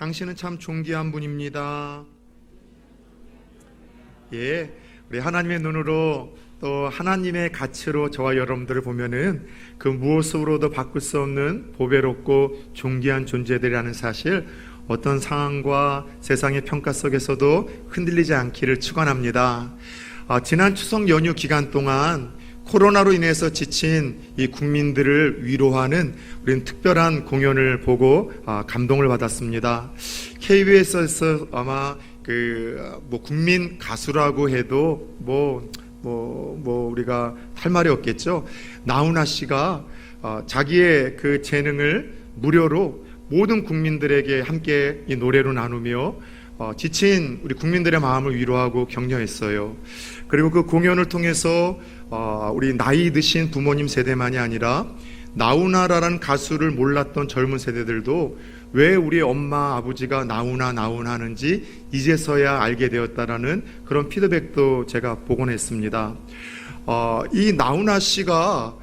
당신은 참 존귀한 분입니다. 예, 우리 하나님의 눈으로 또 하나님의 가치로 저와 여러분들을 보면은 그 무엇으로도 바꿀 수 없는 보배롭고 존귀한 존재들이라는 사실, 어떤 상황과 세상의 평가 속에서도 흔들리지 않기를 축원합니다. 지난 추석 연휴 기간 동안 코로나로 인해서 지친 이 국민들을 위로하는 우리는 특별한 공연을 보고 감동을 받았습니다. KBS에서 아마 국민 가수라고 해도 우리가 할 말이 없겠죠. 나훈아 씨가 자기의 그 재능을 무료로 모든 국민들에게 함께 이 노래로 나누며 지친 우리 국민들의 마음을 위로하고 격려했어요. 그리고 그 공연을 통해서 우리 나이 드신 부모님 세대만이 아니라 나훈아라는 가수를 몰랐던 젊은 세대들도 왜 우리 엄마 아버지가 나훈아 하는지 이제서야 알게 되었다라는 그런 피드백도 제가 보곤 했습니다. 이 나훈아 씨가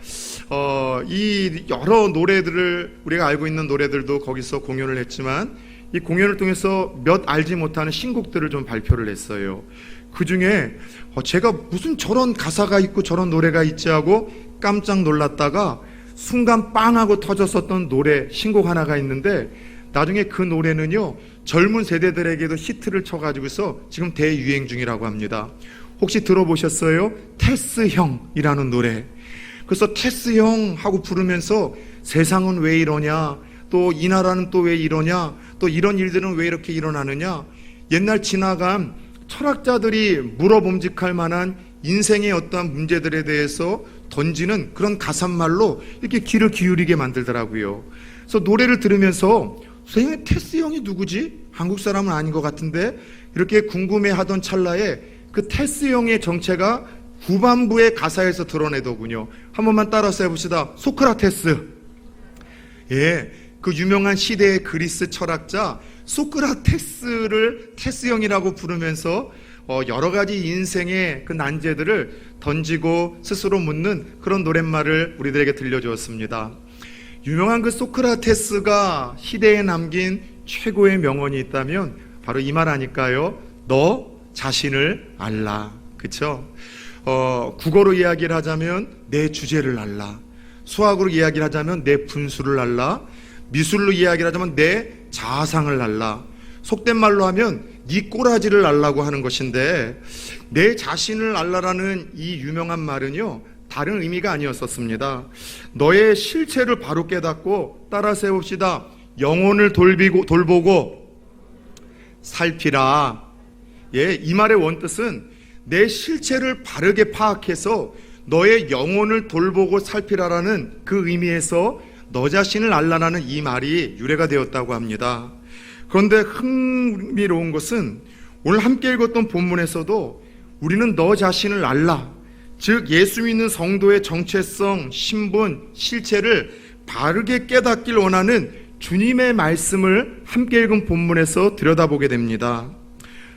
이 여러 노래들을, 우리가 알고 있는 노래들도 거기서 공연을 했지만 이 공연을 통해서 몇 알지 못하는 신곡들을 좀 발표를 했어요. 그 중에 제가 무슨 저런 가사가 있고 저런 노래가 있지 하고 깜짝 놀랐다가 순간 빵 하고 터졌었던 노래 신곡 하나가 있는데, 나중에 그 노래는요 젊은 세대들에게도 히트를 쳐가지고서 지금 대유행 중이라고 합니다. 혹시 들어보셨어요? 테스 형이라는 노래. 그래서 테스 형 하고 부르면서 세상은 왜 이러냐, 또 이 나라는 또 왜 이러냐, 또 이런 일들은 왜 이렇게 일어나느냐, 옛날 지나간 철학자들이 물어봄직할 만한 인생의 어떠한 문제들에 대해서 던지는 그런 가사말로 이렇게 귀를 기울이게 만들더라고요. 그래서 노래를 들으면서 선생님, 테스 형이 누구지? 한국 사람은 아닌 것 같은데, 이렇게 궁금해하던 찰나에 그 테스 형의 정체가 후반부의 가사에서 드러내더군요. 한 번만 따라서 해봅시다. 소크라테스. 예, 그 유명한 시대의 그리스 철학자 소크라테스를 테스 형이라고 부르면서 여러 가지 인생의 그 난제들을 던지고 스스로 묻는 그런 노랫말을 우리들에게 들려주었습니다. 유명한 그 소크라테스가 시대에 남긴 최고의 명언이 있다면 바로 이 말 아닐까요? 너 자신을 알라. 그쵸? 국어로 이야기를 하자면 내 주제를 알라. 수학으로 이야기를 하자면 내 분수를 알라. 미술로 이야기를 하자면 내 자상을 알라. 속된 말로 하면 네 꼬라지를 알라고 하는 것인데, 내 자신을 알라라는 이 유명한 말은요 다른 의미가 아니었었습니다. 너의 실체를 바로 깨닫고, 따라서 해봅시다. 영혼을 돌보고 살피라. 예, 이 말의 원뜻은 내 실체를 바르게 파악해서 너의 영혼을 돌보고 살피라라는 그 의미에서 너 자신을 알라라는 이 말이 유래가 되었다고 합니다. 그런데 흥미로운 것은 오늘 함께 읽었던 본문에서도 우리는 너 자신을 알라, 즉 예수 믿는 성도의 정체성, 신분, 실체를 바르게 깨닫길 원하는 주님의 말씀을 함께 읽은 본문에서 들여다보게 됩니다.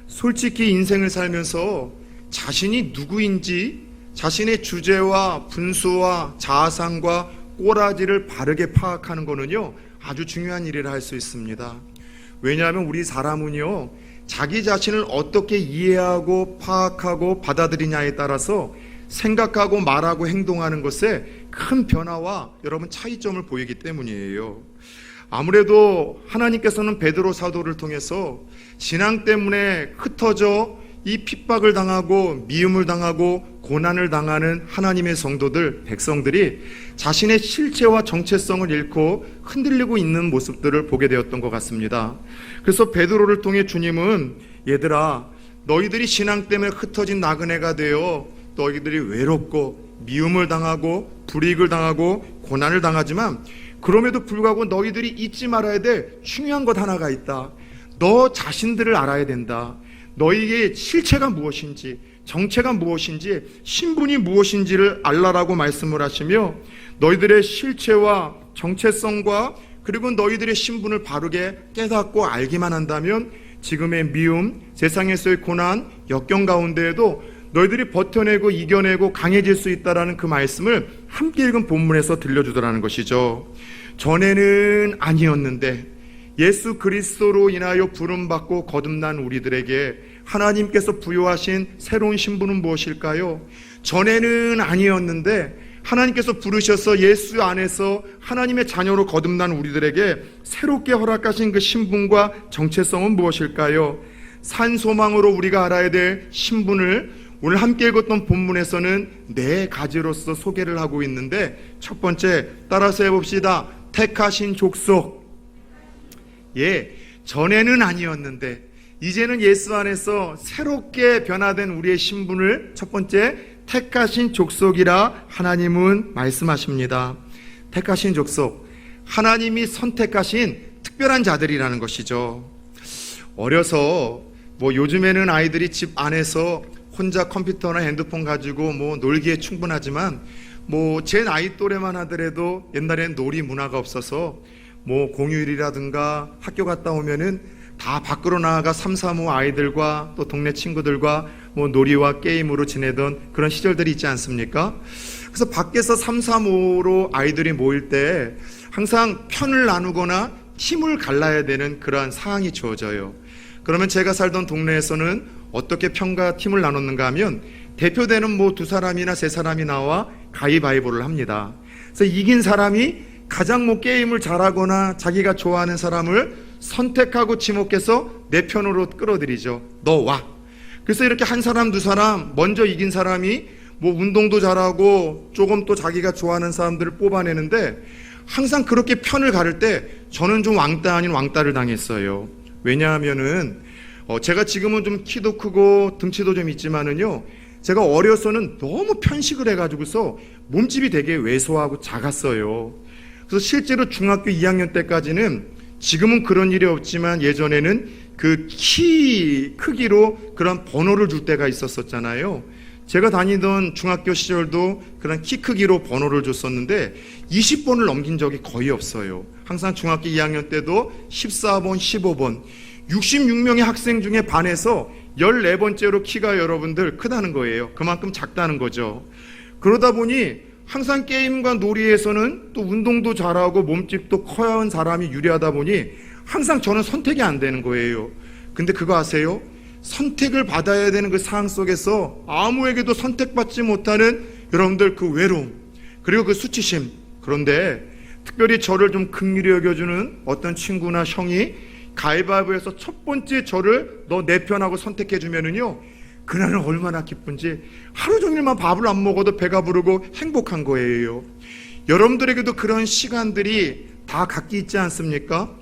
솔직히 인생을 살면서 자신이 누구인지, 자신의 주제와 분수와 자아상과 꼬라지를 바르게 파악하는 것은요 아주 중요한 일이라 할 수 있습니다. 왜냐하면 우리 사람은요 자기 자신을 어떻게 이해하고 파악하고 받아들이냐에 따라서 생각하고 말하고 행동하는 것에 큰 변화와 여러분 차이점을 보이기 때문이에요. 아무래도 하나님께서는 베드로 사도를 통해서 신앙 때문에 흩어져 이 핍박을 당하고 미움을 당하고 고난을 당하는 하나님의 성도들, 백성들이 자신의 실체와 정체성을 잃고 흔들리고 있는 모습들을 보게 되었던 것 같습니다. 그래서 베드로를 통해 주님은, 얘들아, 너희들이 신앙 때문에 흩어진 나그네가 되어 너희들이 외롭고 미움을 당하고 불이익을 당하고 고난을 당하지만, 그럼에도 불구하고 너희들이 잊지 말아야 될 중요한 것 하나가 있다. 너 자신들을 알아야 된다. 너희의 실체가 무엇인지, 정체가 무엇인지, 신분이 무엇인지를 알라라고 말씀을 하시며, 너희들의 실체와 정체성과 그리고 너희들의 신분을 바르게 깨닫고 알기만 한다면 지금의 미움, 세상에서의 고난, 역경 가운데에도 너희들이 버텨내고 이겨내고 강해질 수 있다라는 그 말씀을 함께 읽은 본문에서 들려주더라는 것이죠. 전에는 아니었는데, 예수 그리스도로 인하여 부름받고 거듭난 우리들에게 하나님께서 부여하신 새로운 신분은 무엇일까요? 전에는 아니었는데 하나님께서 부르셔서 예수 안에서 하나님의 자녀로 거듭난 우리들에게 새롭게 허락하신 그 신분과 정체성은 무엇일까요? 산 소망으로 우리가 알아야 될 신분을 오늘 함께 읽었던 본문에서는 네 가지로서 소개를 하고 있는데, 첫 번째 따라서 해봅시다. 택하신 족속. 예, 전에는 아니었는데 이제는 예수 안에서 새롭게 변화된 우리의 신분을 첫 번째 택하신 족속이라 하나님은 말씀하십니다. 택하신 족속, 하나님이 선택하신 특별한 자들이라는 것이죠. 어려서 요즘에는 아이들이 집 안에서 혼자 컴퓨터나 핸드폰 가지고 놀기에 충분하지만 제 나이 또래만 하더라도 옛날에는 놀이 문화가 없어서 공휴일이라든가 학교 갔다 오면은 다 밖으로 나아가 3, 4무 아이들과 또 동네 친구들과 놀이와 게임으로 지내던 그런 시절들이 있지 않습니까? 그래서 밖에서 3, 4무로 아이들이 모일 때 항상 편을 나누거나 팀을 갈라야 되는 그러한 상황이 주어져요. 그러면 제가 살던 동네에서는 어떻게 편과 팀을 나눴는가 하면 대표되는 두 사람이나 세 사람이 나와 가위바위보를 합니다. 그래서 이긴 사람이 가장 게임을 잘하거나 자기가 좋아하는 사람을 선택하고 지목해서 내 편으로 끌어들이죠. 너 와. 그래서 이렇게 한 사람 두 사람 먼저 이긴 사람이 운동도 잘하고 조금 또 자기가 좋아하는 사람들을 뽑아내는데, 항상 그렇게 편을 가를 때 저는 좀 왕따 아닌 왕따를 당했어요. 왜냐하면은 제가 지금은 좀 키도 크고 등치도 좀 있지만은요, 제가 어려서는 너무 편식을 해가지고서 몸집이 되게 왜소하고 작았어요. 그래서 실제로 중학교 2학년 때까지는, 지금은 그런 일이 없지만 예전에는 그 키 크기로 그런 번호를 줄 때가 있었잖아요. 제가 다니던 중학교 시절도 그런 키 크기로 번호를 줬었는데 20번을 넘긴 적이 거의 없어요. 항상 중학교 2학년 때도 14번, 15번, 66명의 학생 중에 반에서 14번째로 키가 여러분들 크다는 거예요. 그만큼 작다는 거죠. 그러다 보니 항상 게임과 놀이에서는 또 운동도 잘하고 몸집도 커야 한 사람이 유리하다 보니 항상 저는 선택이 안 되는 거예요. 근데 그거 아세요? 선택을 받아야 되는 그 상황 속에서 아무에게도 선택받지 못하는 여러분들 그 외로움, 그리고 그 수치심. 그런데 특별히 저를 좀 긍휼히 여겨주는 어떤 친구나 형이 가위바위보에서 첫 번째 저를 너 내 편하고 선택해 주면은요, 그날은 얼마나 기쁜지 하루 종일만 밥을 안 먹어도 배가 부르고 행복한 거예요. 여러분들에게도 그런 시간들이 다 각기 있지 않습니까?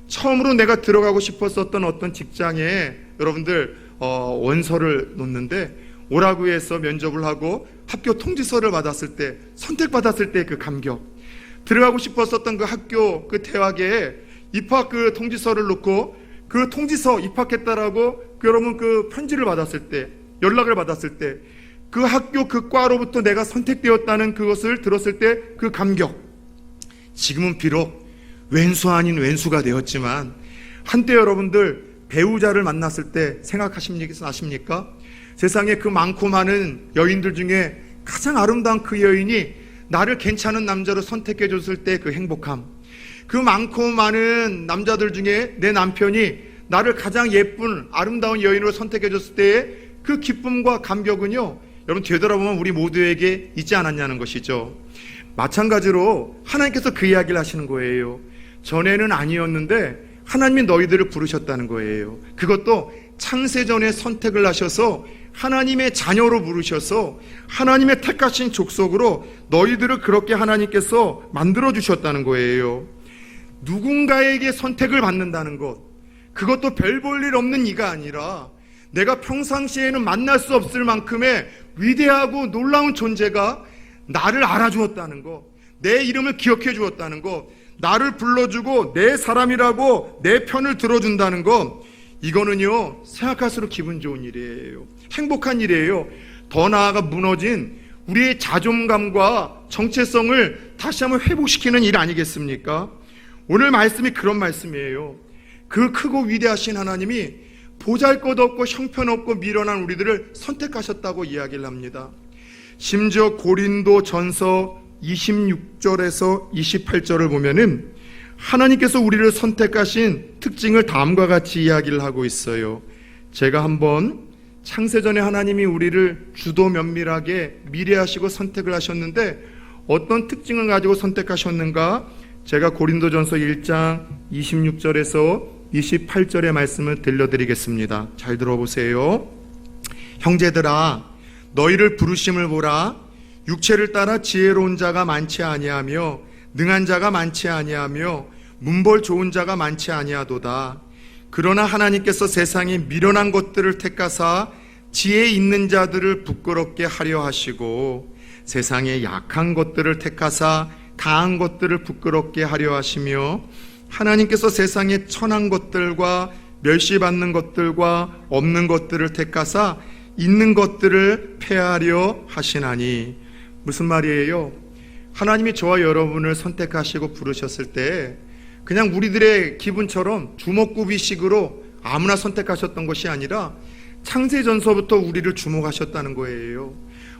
처음으로 내가 들어가고 싶었었던 어떤 직장에 여러분들 원서를 놓는데 오라고 해서 면접을 하고 학교 통지서를 받았을 때, 선택받았을 때 그 감격, 들어가고 싶었었던 그 학교 그 대학에 입학 그 통지서를 놓고 그 통지서 입학했다라고 여러분 그 편지를 받았을 때, 연락을 받았을 때, 그 학교 그 과로부터 내가 선택되었다는 그것을 들었을 때 그 감격. 지금은 비록 왼수 아닌 왼수가 되었지만 한때 여러분들 배우자를 만났을 때 생각하십니까? 세상에 그 많고 많은 여인들 중에 가장 아름다운 그 여인이 나를 괜찮은 남자로 선택해 줬을 때 그 행복함, 그 많고 많은 남자들 중에 내 남편이 나를 가장 예쁜 아름다운 여인으로 선택해 줬을 때의 그 기쁨과 감격은요, 여러분 되돌아보면 우리 모두에게 있지 않았냐는 것이죠. 마찬가지로 하나님께서 그 이야기를 하시는 거예요. 전에는 아니었는데 하나님이 너희들을 부르셨다는 거예요. 그것도 창세전에 선택을 하셔서 하나님의 자녀로 부르셔서 하나님의 택하신 족속으로 너희들을 그렇게 하나님께서 만들어 주셨다는 거예요. 누군가에게 선택을 받는다는 것, 그것도 별 볼 일 없는 이가 아니라 내가 평상시에는 만날 수 없을 만큼의 위대하고 놀라운 존재가 나를 알아주었다는 것, 내 이름을 기억해 주었다는 것, 나를 불러주고 내 사람이라고 내 편을 들어준다는 것, 이거는요 생각할수록 기분 좋은 일이에요. 행복한 일이에요. 더 나아가 무너진 우리의 자존감과 정체성을 다시 한번 회복시키는 일 아니겠습니까? 오늘 말씀이 그런 말씀이에요. 그 크고 위대하신 하나님이 보잘것없고 형편없고 미련한 우리들을 선택하셨다고 이야기를 합니다. 심지어 고린도 전서 26절에서 28절을 보면은 하나님께서 우리를 선택하신 특징을 다음과 같이 이야기를 하고 있어요. 제가 한번 창세전에 하나님이 우리를 주도 면밀하게 미래하시고 선택을 하셨는데 어떤 특징을 가지고 선택하셨는가? 제가 고린도전서 1장 26절에서 28절의 말씀을 들려드리겠습니다. 잘 들어보세요. 형제들아, 너희를 부르심을 보라. 육체를 따라 지혜로운 자가 많지 아니하며 능한 자가 많지 아니하며 문벌 좋은 자가 많지 아니하도다. 그러나 하나님께서 세상에 미련한 것들을 택하사 지혜 있는 자들을 부끄럽게 하려 하시고 세상에 약한 것들을 택하사 강한 것들을 부끄럽게 하려 하시며 하나님께서 세상에 천한 것들과 멸시받는 것들과 없는 것들을 택하사 있는 것들을 폐하려 하시나니. 무슨 말이에요? 하나님이 저와 여러분을 선택하시고 부르셨을 때 그냥 우리들의 기분처럼 주먹구비식으로 아무나 선택하셨던 것이 아니라 창세전서부터 우리를 주목하셨다는 거예요.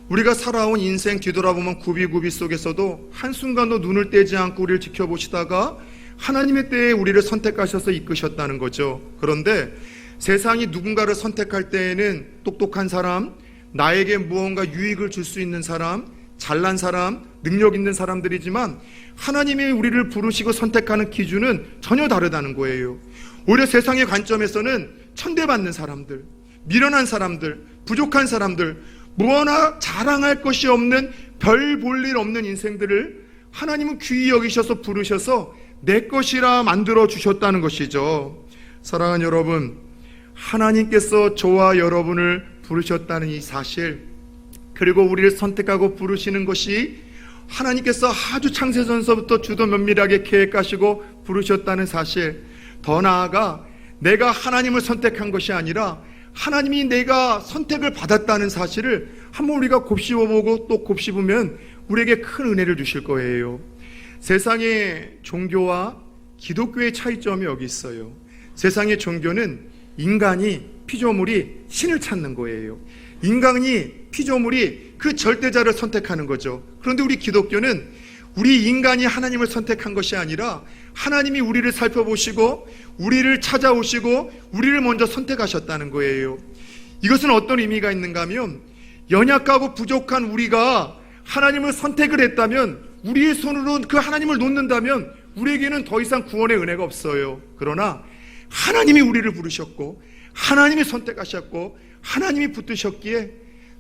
우리가 살아온 인생 뒤돌아보면 구비구비 속에서도 한순간도 눈을 떼지 않고 우리를 지켜보시다가 하나님의 때에 우리를 선택하셔서 이끄셨다는 거죠. 그런데 세상이 누군가를 선택할 때에는 똑똑한 사람, 나에게 무언가 유익을 줄 수 있는 사람, 잘난 사람, 능력 있는 사람들이지만 하나님이 우리를 부르시고 선택하는 기준은 전혀 다르다는 거예요. 오히려 세상의 관점에서는 천대받는 사람들, 미련한 사람들, 부족한 사람들, 무엇나 자랑할 것이 없는 별 볼 일 없는 인생들을 하나님은 귀히 여기셔서 부르셔서 내 것이라 만들어 주셨다는 것이죠. 사랑하는 여러분, 하나님께서 저와 여러분을 부르셨다는 이 사실, 그리고 우리를 선택하고 부르시는 것이 하나님께서 아주 창세전서부터 주도 면밀하게 계획하시고 부르셨다는 사실, 더 나아가 내가 하나님을 선택한 것이 아니라 하나님이 내가 선택을 받았다는 사실을 한번 우리가 곱씹어보고 또 곱씹으면 우리에게 큰 은혜를 주실 거예요. 세상의 종교와 기독교의 차이점이 여기 있어요. 세상의 종교는 인간이 피조물이 신을 찾는 거예요. 인간이 피조물이 그 절대자를 선택하는 거죠. 그런데 우리 기독교는 우리 인간이 하나님을 선택한 것이 아니라 하나님이 우리를 살펴보시고 우리를 찾아오시고 우리를 먼저 선택하셨다는 거예요. 이것은 어떤 의미가 있는가 하면 연약하고 부족한 우리가 하나님을 선택을 했다면, 우리의 손으로 그 하나님을 놓는다면 우리에게는 더 이상 구원의 은혜가 없어요. 그러나 하나님이 우리를 부르셨고 하나님이 선택하셨고 하나님이 붙드셨기에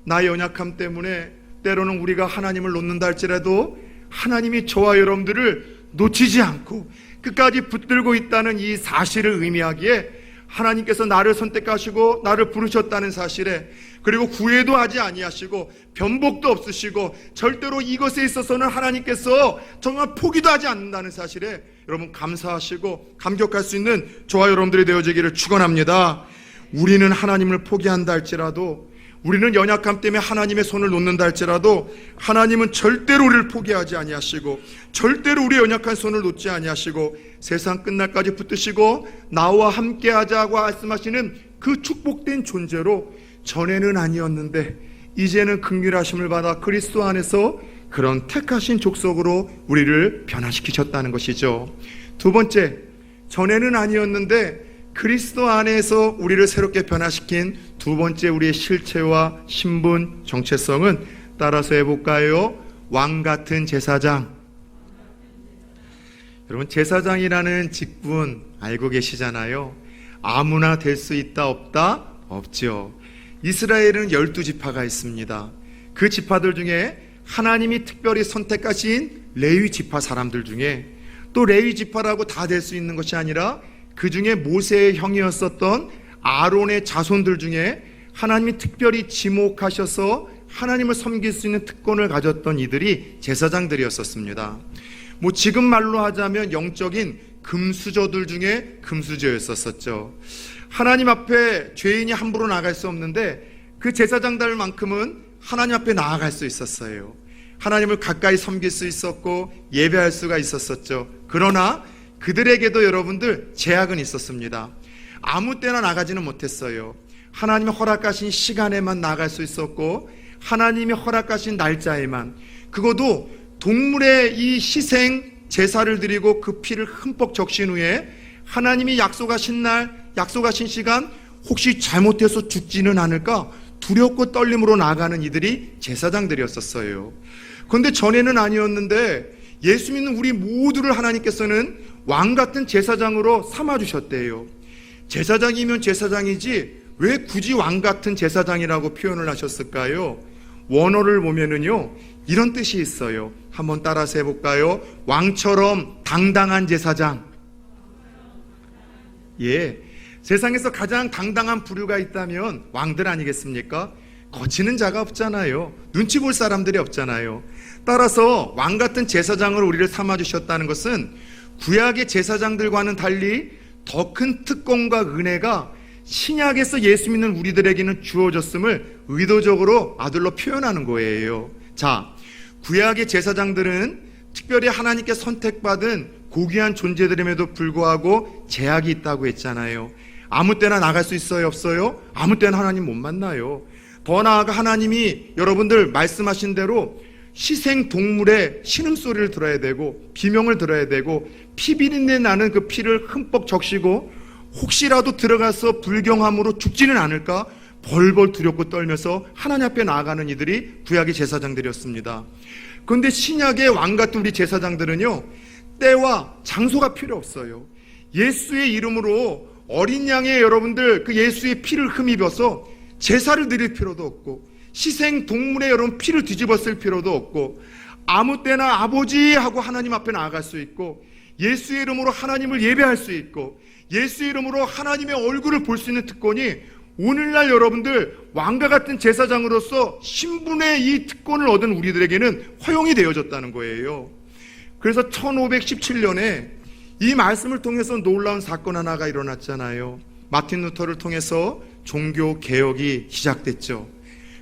나의 연약함 때문에 때로는 우리가 하나님을 놓는다 할지라도 하나님이 저와 여러분들을 놓치지 않고 끝까지 붙들고 있다는 이 사실을 의미하기에 하나님께서 나를 선택하시고 나를 부르셨다는 사실에, 그리고 구애도 하지 아니하시고 변복도 없으시고 절대로 이것에 있어서는 하나님께서 정말 포기도 하지 않는다는 사실에 여러분 감사하시고 감격할 수 있는 저와 여러분들이 되어지기를 축원합니다. 우리는 하나님을 포기한다 할지라도, 우리는 연약함 때문에 하나님의 손을 놓는다 할지라도 하나님은 절대로 우리를 포기하지 아니하시고 절대로 우리의 연약한 손을 놓지 아니하시고 세상 끝날까지 붙드시고 나와 함께 하자고 말씀하시는 그 축복된 존재로, 전에는 아니었는데 이제는 긍휼하심을 받아 그리스도 안에서 그런 택하신 족속으로 우리를 변화시키셨다는 것이죠. 두 번째, 전에는 아니었는데 그리스도 안에서 우리를 새롭게 변화시킨 두 번째 우리의 실체와 신분, 정체성은 따라서 해볼까요? 왕 같은 제사장. 여러분, 제사장이라는 직분 알고 계시잖아요. 아무나 될 수 있다 없다? 없죠. 이스라엘은 12지파가 있습니다. 그 지파들 중에 하나님이 특별히 선택하신 레위 지파 사람들 중에, 또 레위 지파라고 다 될 수 있는 것이 아니라 그 중에 모세의 형이었었던 아론의 자손들 중에 하나님이 특별히 지목하셔서 하나님을 섬길 수 있는 특권을 가졌던 이들이 제사장들이었었습니다. 지금 말로 하자면 영적인 금수저들 중에 금수저였었죠. 하나님 앞에 죄인이 함부로 나갈 수 없는데 그 제사장들만큼은 하나님 앞에 나아갈 수 있었어요. 하나님을 가까이 섬길 수 있었고 예배할 수가 있었었죠. 그러나 그들에게도 여러분들 제약은 있었습니다. 아무 때나 나가지는 못했어요. 하나님이 허락하신 시간에만 나갈 수 있었고 하나님이 허락하신 날짜에만, 그것도 동물의 이 희생 제사를 드리고 그 피를 흠뻑 적신 후에 하나님이 약속하신 날, 약속하신 시간 혹시 잘못해서 죽지는 않을까 두렵고 떨림으로 나아가는 이들이 제사장들이었었어요. 그런데 전에는 아니었는데 예수 믿는 우리 모두를 하나님께서는 왕 같은 제사장으로 삼아주셨대요. 제사장이면 제사장이지 왜 굳이 왕 같은 제사장이라고 표현을 하셨을까요? 원어를 보면은요 이런 뜻이 있어요. 한번 따라서 해볼까요? 왕처럼 당당한 제사장. 예, 세상에서 가장 당당한 부류가 있다면 왕들 아니겠습니까? 거치는 자가 없잖아요. 눈치 볼 사람들이 없잖아요. 따라서 왕 같은 제사장을 우리를 삼아주셨다는 것은 구약의 제사장들과는 달리 더 큰 특권과 은혜가 신약에서 예수 믿는 우리들에게는 주어졌음을 의도적으로 아들로 표현하는 거예요. 자, 구약의 제사장들은 특별히 하나님께 선택받은 고귀한 존재들임에도 불구하고 제약이 있다고 했잖아요. 아무 때나 나갈 수 있어요, 없어요? 아무 때나 하나님 못 만나요. 더 나아가 하나님이 여러분들 말씀하신 대로 희생 동물의 신음소리를 들어야 되고 비명을 들어야 되고 피비린내 나는 그 피를 흠뻑 적시고 혹시라도 들어가서 불경함으로 죽지는 않을까 벌벌 두렵고 떨면서 하나님 앞에 나아가는 이들이 구약의 제사장들이었습니다. 그런데 신약의 왕 같은 우리 제사장들은요 때와 장소가 필요 없어요. 예수의 이름으로 어린 양의 여러분들 그 예수의 피를 흠입어서 제사를 드릴 필요도 없고 희생 동물의 여러분 피를 뒤집어 쓸 필요도 없고 아무 때나 아버지 하고 하나님 앞에 나아갈 수 있고 예수의 이름으로 하나님을 예배할 수 있고 예수의 이름으로 하나님의 얼굴을 볼 수 있는 특권이 오늘날 여러분들 왕과 같은 제사장으로서 신분의 이 특권을 얻은 우리들에게는 허용이 되어졌다는 거예요. 그래서 1517년에 이 말씀을 통해서 놀라운 사건 하나가 일어났잖아요. 마틴 루터를 통해서 종교 개혁이 시작됐죠.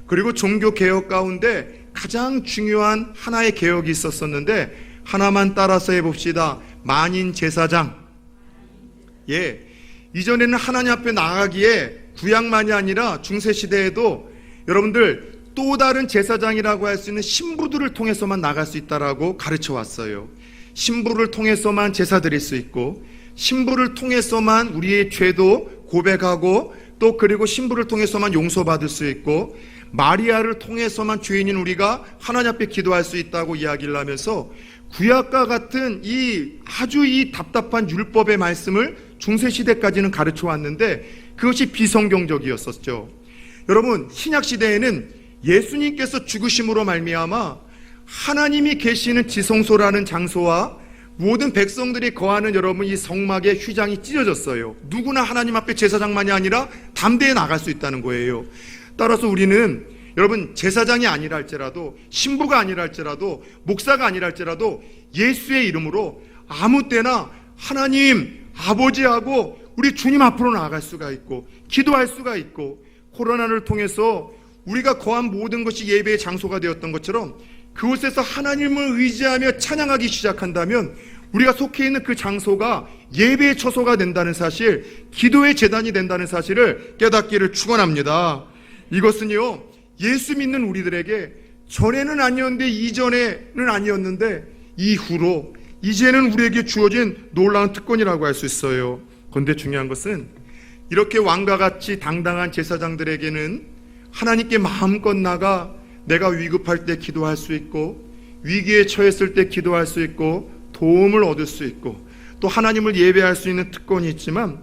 그리고 종교 개혁 가운데 가장 중요한 하나의 개혁이 있었었는데 하나만 따라서 해봅시다. 만인 제사장. 예, 이전에는 하나님 앞에 나가기에 구약만이 아니라 중세시대에도 여러분들 또 다른 제사장이라고 할 수 있는 신부들을 통해서만 나갈 수 있다라고 가르쳐 왔어요. 신부를 통해서만 제사 드릴 수 있고 신부를 통해서만 우리의 죄도 고백하고 또 그리고 신부를 통해서만 용서받을 수 있고 마리아를 통해서만 죄인인 우리가 하나님 앞에 기도할 수 있다고 이야기를 하면서 구약과 같은 이 아주 이 답답한 율법의 말씀을 중세시대까지는 가르쳐 왔는데 그것이 비성경적이었었죠. 여러분 신약시대에는 예수님께서 죽으심으로 말미암아 하나님이 계시는 지성소라는 장소와 모든 백성들이 거하는 여러분 이 성막의 휘장이 찢어졌어요. 누구나 하나님 앞에 제사장만이 아니라 담대히 나갈 수 있다는 거예요. 따라서 우리는 여러분 제사장이 아니라 할지라도 신부가 아니라 할지라도 목사가 아니라 할지라도 예수의 이름으로 아무 때나 하나님 아버지하고 우리 주님 앞으로 나아갈 수가 있고 기도할 수가 있고 코로나를 통해서 우리가 거한 모든 것이 예배의 장소가 되었던 것처럼 그곳에서 하나님을 의지하며 찬양하기 시작한다면 우리가 속해 있는 그 장소가 예배의 처소가 된다는 사실, 기도의 재단이 된다는 사실을 깨닫기를 축원합니다. 이것은요 예수 믿는 우리들에게 전에는 아니었는데 이전에는 아니었는데 이후로 이제는 우리에게 주어진 놀라운 특권이라고 할 수 있어요. 그런데 중요한 것은 이렇게 왕과 같이 당당한 제사장들에게는 하나님께 마음껏 나가 내가 위급할 때 기도할 수 있고 위기에 처했을 때 기도할 수 있고 도움을 얻을 수 있고 또 하나님을 예배할 수 있는 특권이 있지만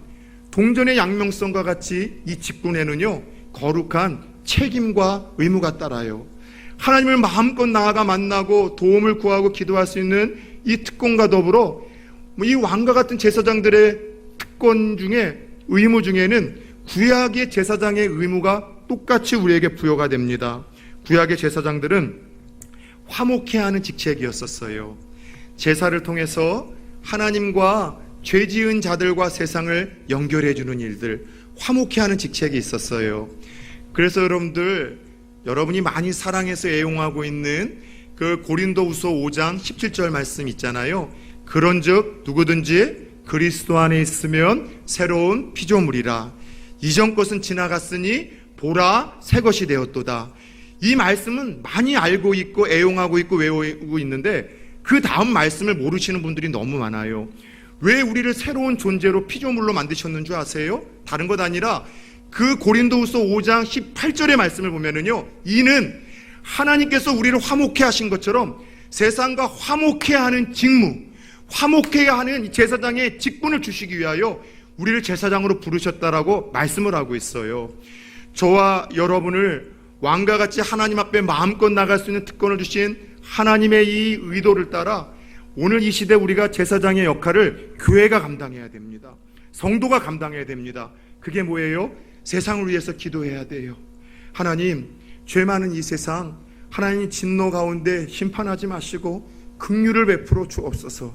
동전의 양명성과 같이 이 직분에는요 거룩한 책임과 의무가 따라요. 하나님을 마음껏 나아가 만나고 도움을 구하고 기도할 수 있는 이 특권과 더불어 이 왕과 같은 제사장들의 특권 중에 의무 중에는 구약의 제사장의 의무가 똑같이 우리에게 부여가 됩니다. 구약의 제사장들은 화목케 하는 직책이었었어요. 제사를 통해서 하나님과 죄 지은 자들과 세상을 연결해 주는 일들, 화목케 하는 직책이 있었어요. 그래서 여러분이 많이 사랑해서 애용하고 있는 그 고린도후서 5장 17절 말씀 있잖아요. 그런즉 누구든지 그리스도 안에 있으면 새로운 피조물이라. 이전 것은 지나갔으니 보라 새 것이 되었도다. 이 말씀은 많이 알고 있고 애용하고 있고 외우고 있는데 그 다음 말씀을 모르시는 분들이 너무 많아요. 왜 우리를 새로운 존재로 피조물로 만드셨는 줄 아세요? 다른 것 아니라 그 고린도후서 5장 18절의 말씀을 보면은요, 이는 하나님께서 우리를 화목해 하신 것처럼 세상과 화목해 하는 직무, 화목해 하는 제사장의 직분을 주시기 위하여 우리를 제사장으로 부르셨다라고 말씀을 하고 있어요. 저와 여러분을 왕과 같이 하나님 앞에 마음껏 나갈 수 있는 특권을 주신 하나님의 이 의도를 따라 오늘 이 시대 우리가 제사장의 역할을 교회가 감당해야 됩니다. 성도가 감당해야 됩니다. 그게 뭐예요? 세상을 위해서 기도해야 돼요. 하나님, 죄 많은 이 세상 하나님 진노 가운데 심판하지 마시고 긍휼을 베풀어 주옵소서.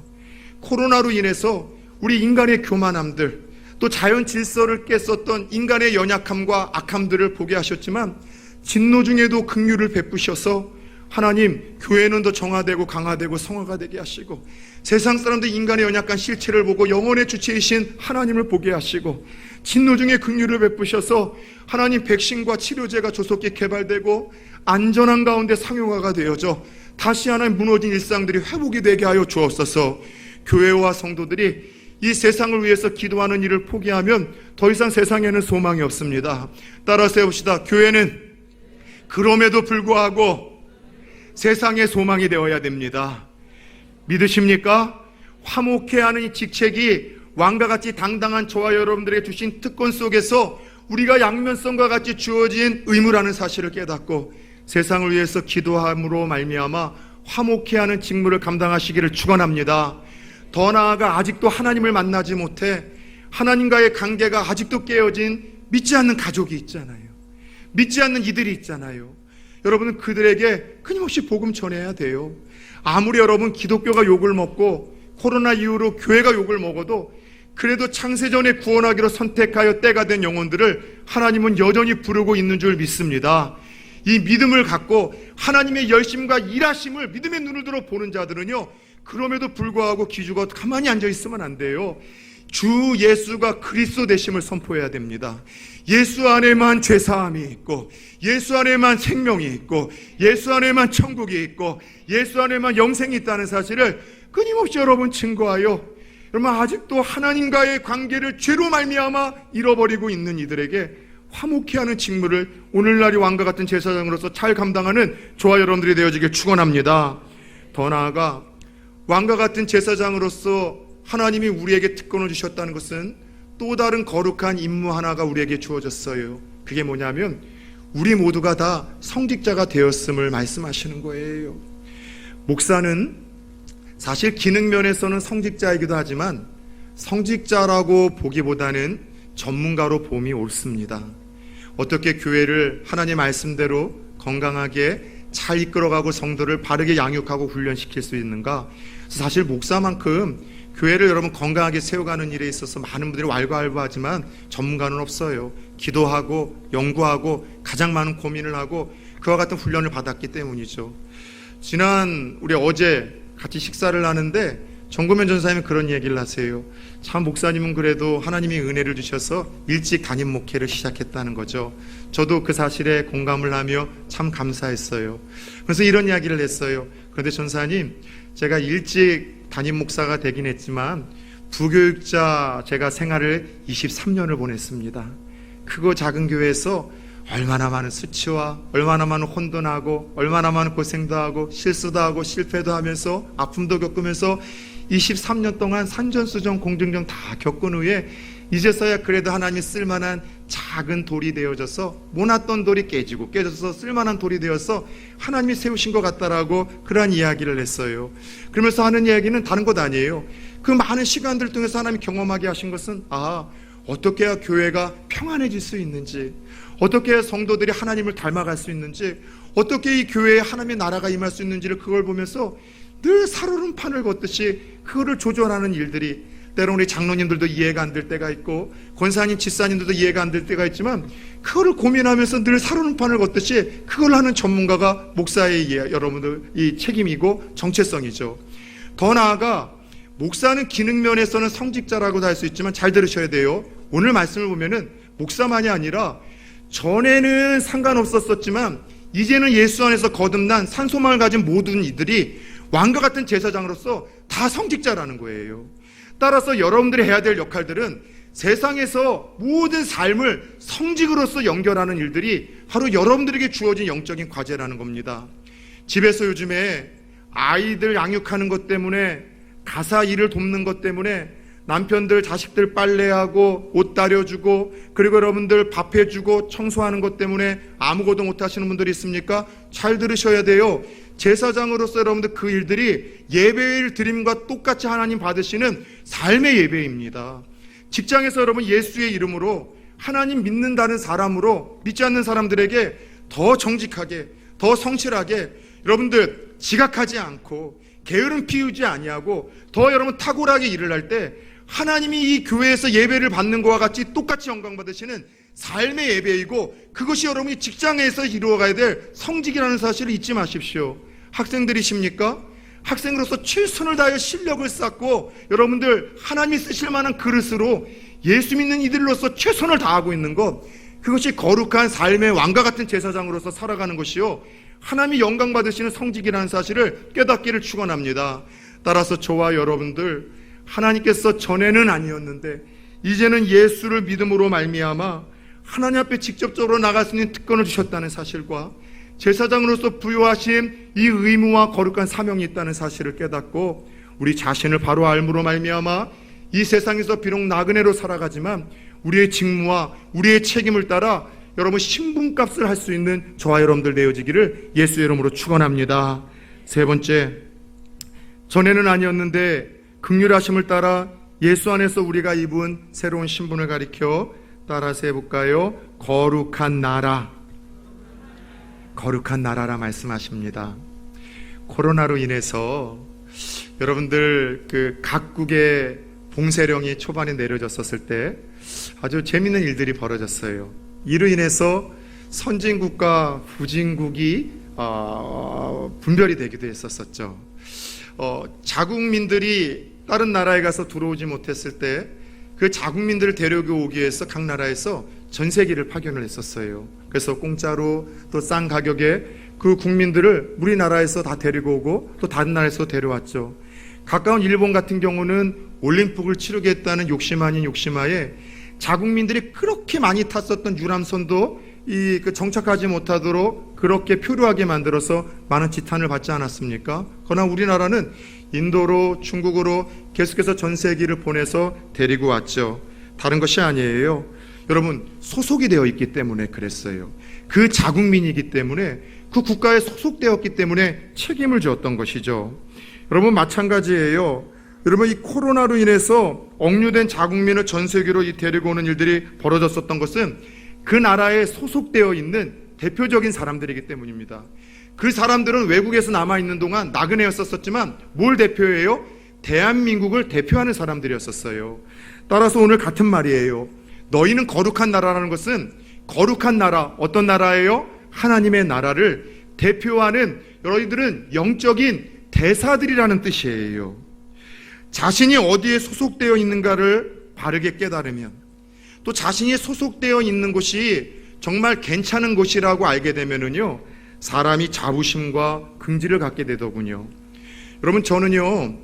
코로나로 인해서 우리 인간의 교만함들, 또 자연 질서를 깼었던 인간의 연약함과 악함들을 보게 하셨지만 진노 중에도 긍휼을 베푸셔서 하나님, 교회는 더 정화되고 강화되고 성화가 되게 하시고 세상 사람들 인간의 연약한 실체를 보고 영혼의 주체이신 하나님을 보게 하시고 진노 중에 긍휼을 베푸셔서 하나님, 백신과 치료제가 조속히 개발되고 안전한 가운데 상용화가 되어져 다시 하나님 무너진 일상들이 회복이 되게 하여 주옵소서. 교회와 성도들이 이 세상을 위해서 기도하는 일을 포기하면 더 이상 세상에는 소망이 없습니다. 따라서 해봅시다. 교회는 그럼에도 불구하고 세상의 소망이 되어야 됩니다. 믿으십니까? 화목해 하는 이 직책이 왕과 같이 당당한 저와 여러분들에게 주신 특권 속에서 우리가 양면성과 같이 주어진 의무라는 사실을 깨닫고 세상을 위해서 기도함으로 말미암아 화목해 하는 직무를 감당하시기를 축원합니다. 더 나아가 아직도 하나님을 만나지 못해 하나님과의 관계가 아직도 깨어진 믿지 않는 가족이 있잖아요. 믿지 않는 이들이 있잖아요. 여러분은 그들에게 끊임없이 복음 전해야 돼요. 아무리 여러분 기독교가 욕을 먹고 코로나 이후로 교회가 욕을 먹어도 그래도 창세전에 구원하기로 선택하여 때가 된 영혼들을 하나님은 여전히 부르고 있는 줄 믿습니다. 이 믿음을 갖고 하나님의 열심과 일하심을 믿음의 눈을 들어 보는 자들은요, 그럼에도 불구하고 기죽어 가만히 앉아 있으면 안 돼요. 주 예수가 그리스도 되심을 선포해야 됩니다. 예수 안에만 죄사함이 있고 예수 안에만 생명이 있고 예수 안에만 천국이 있고 예수 안에만 영생이 있다는 사실을 끊임없이 여러분 증거하여, 여러분 아직도 하나님과의 관계를 죄로 말미암아 잃어버리고 있는 이들에게 화목해 하는 직무를 오늘날이 왕과 같은 제사장으로서 잘 감당하는 저와 여러분들이 되어지길 축원합니다. 더 나아가 왕과 같은 제사장으로서 하나님이 우리에게 특권을 주셨다는 것은 또 다른 거룩한 임무 하나가 우리에게 주어졌어요. 그게 뭐냐면 우리 모두가 다 성직자가 되었음을 말씀하시는 거예요. 목사는 사실 기능 면에서는 성직자이기도 하지만 성직자라고 보기보다는 전문가로 봄이 옳습니다. 어떻게 교회를 하나님의 말씀대로 건강하게 잘 이끌어가고 성도를 바르게 양육하고 훈련시킬 수 있는가? 사실 목사만큼 교회를 여러분 건강하게 세워가는 일에 있어서 많은 분들이 왈가왈부하지만 전문가는 없어요. 기도하고 연구하고 가장 많은 고민을 하고 그와 같은 훈련을 받았기 때문이죠. 지난 우리 어제 같이 식사를 하는데 정구면 전사님이 그런 얘기를 하세요. 참 목사님은 그래도 하나님이 은혜를 주셔서 일찍 담임 목회를 시작했다는 거죠. 저도 그 사실에 공감을 하며 참 감사했어요. 그래서 이런 이야기를 했어요. 그런데 전사님, 제가 일찍 담임 목사가 되긴 했지만 부교육자 제가 생활을 23년을 보냈습니다. 크고 작은 교회에서 얼마나 많은 수치와 얼마나 많은 혼돈하고 얼마나 많은 고생도 하고 실수도 하고 실패도 하면서 아픔도 겪으면서 23년 동안 산전수전 공중전 다 겪은 후에 이제서야 그래도 하나님이 쓸만한 작은 돌이 되어져서 모났던 돌이 깨져서 쓸만한 돌이 되어서 하나님이 세우신 것 같다라고 그러한 이야기를 했어요. 그러면서 하는 이야기는 다른 것 아니에요. 그 많은 시간들 통해서 하나님이 경험하게 하신 것은 어떻게 해야 교회가 평안해질 수 있는지, 어떻게 해야 성도들이 하나님을 닮아갈 수 있는지, 어떻게 이 교회에 하나님의 나라가 임할 수 있는지를 그걸 보면서 늘 살얼음판을 걷듯이 그거를 조절하는 일들이, 때로는 우리 장로님들도 이해가 안 될 때가 있고 권사님, 집사님들도 이해가 안 될 때가 있지만 그거를 고민하면서 늘 살얼음판을 걷듯이 그걸 하는 전문가가 목사의 여러분들 이 책임이고 정체성이죠. 더 나아가 목사는 기능 면에서는 성직자라고도 할 수 있지만 잘 들으셔야 돼요. 오늘 말씀을 보면은 목사만이 아니라 전에는 상관없었지만 이제는 예수 안에서 거듭난 산소망을 가진 모든 이들이 왕과 같은 제사장으로서 다 성직자라는 거예요. 따라서 여러분들이 해야 될 역할들은 세상에서 모든 삶을 성직으로서 연결하는 일들이 바로 여러분들에게 주어진 영적인 과제라는 겁니다. 집에서 요즘에 아이들 양육하는 것 때문에, 가사 일을 돕는 것 때문에 남편들, 자식들 빨래하고 옷 다려주고, 그리고 여러분들 밥 해주고 청소하는 것 때문에 아무것도 못하시는 분들이 있습니까? 잘 들으셔야 돼요. 제사장으로서 여러분들 그 일들이 예배일 드림과 똑같이 하나님 받으시는 삶의 예배입니다. 직장에서 여러분 예수의 이름으로 하나님 믿는다는 사람으로 믿지 않는 사람들에게 더 정직하게, 더 성실하게 여러분들 지각하지 않고 게으름 피우지 아니하고 더 여러분 탁월하게 일을 할 때 하나님이 이 교회에서 예배를 받는 것과 같이 똑같이 영광 받으시는 삶의 예배이고, 그것이 여러분이 직장에서 이루어가야 될 성직이라는 사실을 잊지 마십시오. 학생들이십니까? 학생으로서 최선을 다하여 실력을 쌓고 여러분들 하나님이 쓰실 만한 그릇으로 예수 믿는 이들로서 최선을 다하고 있는 것, 그것이 거룩한 삶의 왕과 같은 제사장으로서 살아가는 것이요, 하나님이 영광 받으시는 성직이라는 사실을 깨닫기를 축원합니다. 따라서 저와 여러분들, 하나님께서 전에는 아니었는데 이제는 예수를 믿음으로 말미암아 하나님 앞에 직접적으로 나갈 수 있는 특권을 주셨다는 사실과 제사장으로서 부여하신 이 의무와 거룩한 사명이 있다는 사실을 깨닫고 우리 자신을 바로 알므로 말미암아 이 세상에서 비록 나그네로 살아가지만 우리의 직무와 우리의 책임을 따라 여러분 신분값을 할 수 있는 저와 여러분들 되어지기를 예수의 이름으로 축원합니다. 세 번째, 전에는 아니었는데 긍휼하심을 따라 예수 안에서 우리가 입은 새로운 신분을 가리켜 따라서 해볼까요? 거룩한 나라. 거룩한 나라라 말씀하십니다. 코로나로 인해서 여러분들 그 각국의 봉쇄령이 초반에 내려졌었을 때 아주 재밌는 일들이 벌어졌어요. 이로 인해서 선진국과 후진국이 분별이 되기도 했었죠. 자국민들이 다른 나라에 가서 들어오지 못했을 때 그 자국민들을 데려오기 위해서 각 나라에서 전세기를 파견을 했었어요. 그래서 공짜로 또 싼 가격에 그 국민들을 우리나라에서 다 데리고 오고 또 다른 나라에서 데려왔죠. 가까운 일본 같은 경우는 올림픽을 치르겠다는 욕심 아닌 욕심하에 자국민들이 그렇게 많이 탔었던 유람선도 정착하지 못하도록 그렇게 표류하게 만들어서 많은 지탄을 받지 않았습니까? 그러나 우리나라는 인도로, 중국으로 계속해서 전세기를 보내서 데리고 왔죠. 다른 것이 아니에요. 여러분, 소속이 되어 있기 때문에 그랬어요. 그 자국민이기 때문에, 그 국가에 소속되었기 때문에 책임을 졌던 것이죠. 여러분, 마찬가지예요. 여러분, 이 코로나로 인해서 억류된 자국민을 전세기로 데리고 오는 일들이 벌어졌었던 것은 그 나라에 소속되어 있는 대표적인 사람들이기 때문입니다. 그 사람들은 외국에서 남아있는 동안 나그네였었지만 뭘 대표해요? 대한민국을 대표하는 사람들이었어요. 따라서 오늘 같은 말이에요. 너희는 거룩한 나라라는 것은 거룩한 나라, 어떤 나라예요? 하나님의 나라를 대표하는 너희들은 영적인 대사들이라는 뜻이에요. 자신이 어디에 소속되어 있는가를 바르게 깨달으면, 또 자신이 소속되어 있는 곳이 정말 괜찮은 곳이라고 알게 되면은요, 사람이 자부심과 긍지를 갖게 되더군요. 여러분, 저는요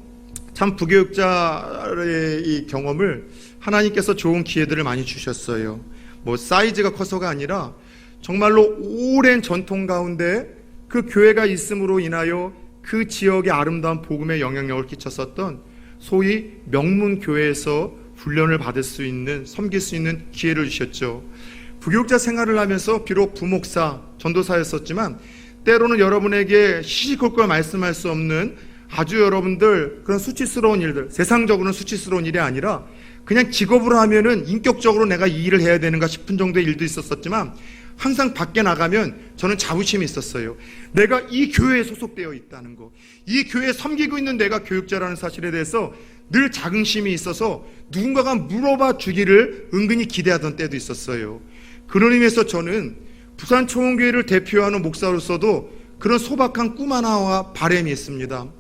참 부교육자의 이 경험을 하나님께서 좋은 기회들을 많이 주셨어요. 뭐 사이즈가 커서가 아니라 정말로 오랜 전통 가운데 그 교회가 있음으로 인하여 그 지역의 아름다운 복음의 영향력을 끼쳤었던 소위 명문교회에서 훈련을 받을 수 있는, 섬길 수 있는 기회를 주셨죠. 부교육자 생활을 하면서 비록 부목사, 전도사였었지만 때로는 여러분에게 시시콜콜 말씀할 수 없는 아주 여러분들 그런 수치스러운 일들, 세상적으로는 수치스러운 일이 아니라 그냥 직업으로 하면은 인격적으로 내가 이 일을 해야 되는가 싶은 정도의 일도 있었지만 항상 밖에 나가면 저는 자부심이 있었어요. 내가 이 교회에 소속되어 있다는 거, 이 교회에 섬기고 있는 내가 교육자라는 사실에 대해서 늘 자긍심이 있어서 누군가가 물어봐 주기를 은근히 기대하던 때도 있었어요. 그런 의미에서 저는 부산 초원교회를 대표하는 목사로서도 그런 소박한 꿈 하나와 바람이 있습니다.